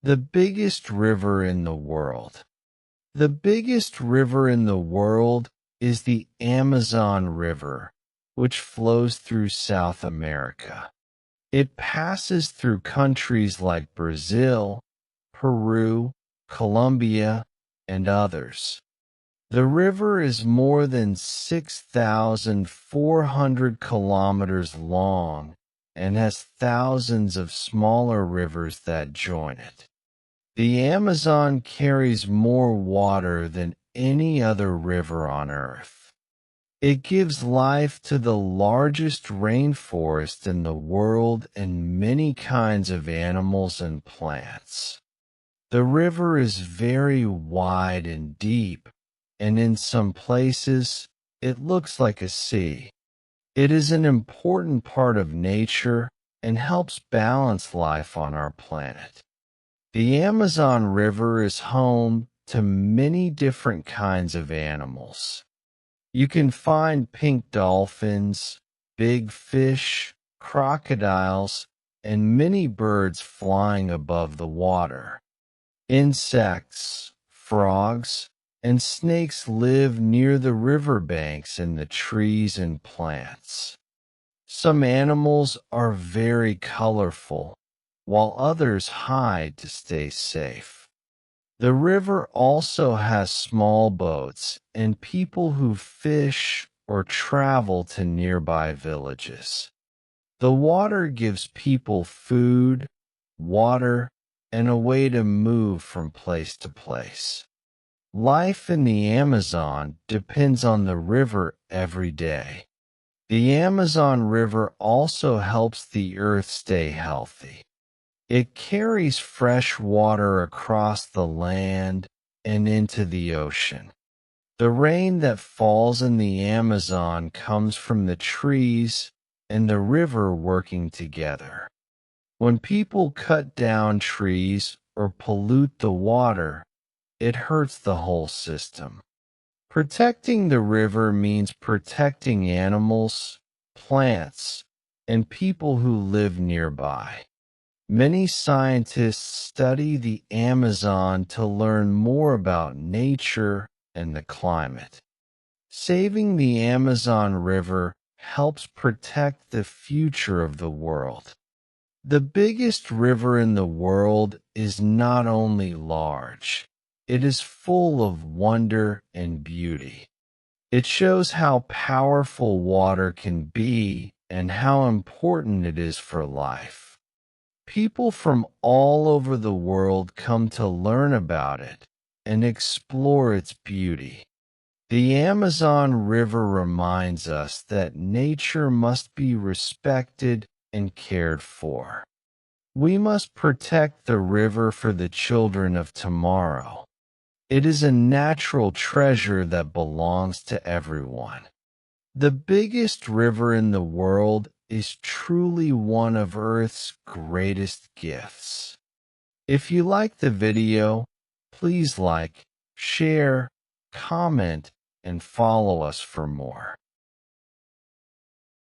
The biggest river in the world. The biggest river in the world is the Amazon River, which flows through South America. It passes through countries like Brazil, Peru, Colombia, and others. The river is more than 6,400 kilometers long and has thousands of smaller rivers that join it. The Amazon carries more water than any other river on Earth. It gives life to the largest rainforest in the world and many kinds of animals and plants. The river is very wide and deep, and in some places, it looks like a sea. It is an important part of nature and helps balance life on our planet. The Amazon River is home to many different kinds of animals. You can find pink dolphins, big fish, crocodiles, and many birds flying above the water. Insects, frogs, and snakes live near the riverbanks and the trees and plants. Some animals are very colorful, while others hide to stay safe. The river also has small boats and people who fish or travel to nearby villages. The water gives people food, water, and a way to move from place to place. Life in the Amazon depends on the river every day. The Amazon River also helps the earth stay healthy. It carries fresh water across the land and into the ocean. The rain that falls in the Amazon comes from the trees and the river working together. When people cut down trees or pollute the water, it hurts the whole system. Protecting the river means protecting animals, plants, and people who live nearby. Many scientists study the Amazon to learn more about nature and the climate. Saving the Amazon River helps protect the future of the world. The biggest river in the world is not only large, it is full of wonder and beauty. It shows how powerful water can be and how important it is for life. People from all over the world come to learn about it and explore its beauty. The Amazon River reminds us that nature must be respected and cared for. We must protect the river for the children of tomorrow. It is a natural treasure that belongs to everyone. The biggest river in the world is truly one of Earth's greatest gifts. If you like the video, please like, share, comment, and follow us for more.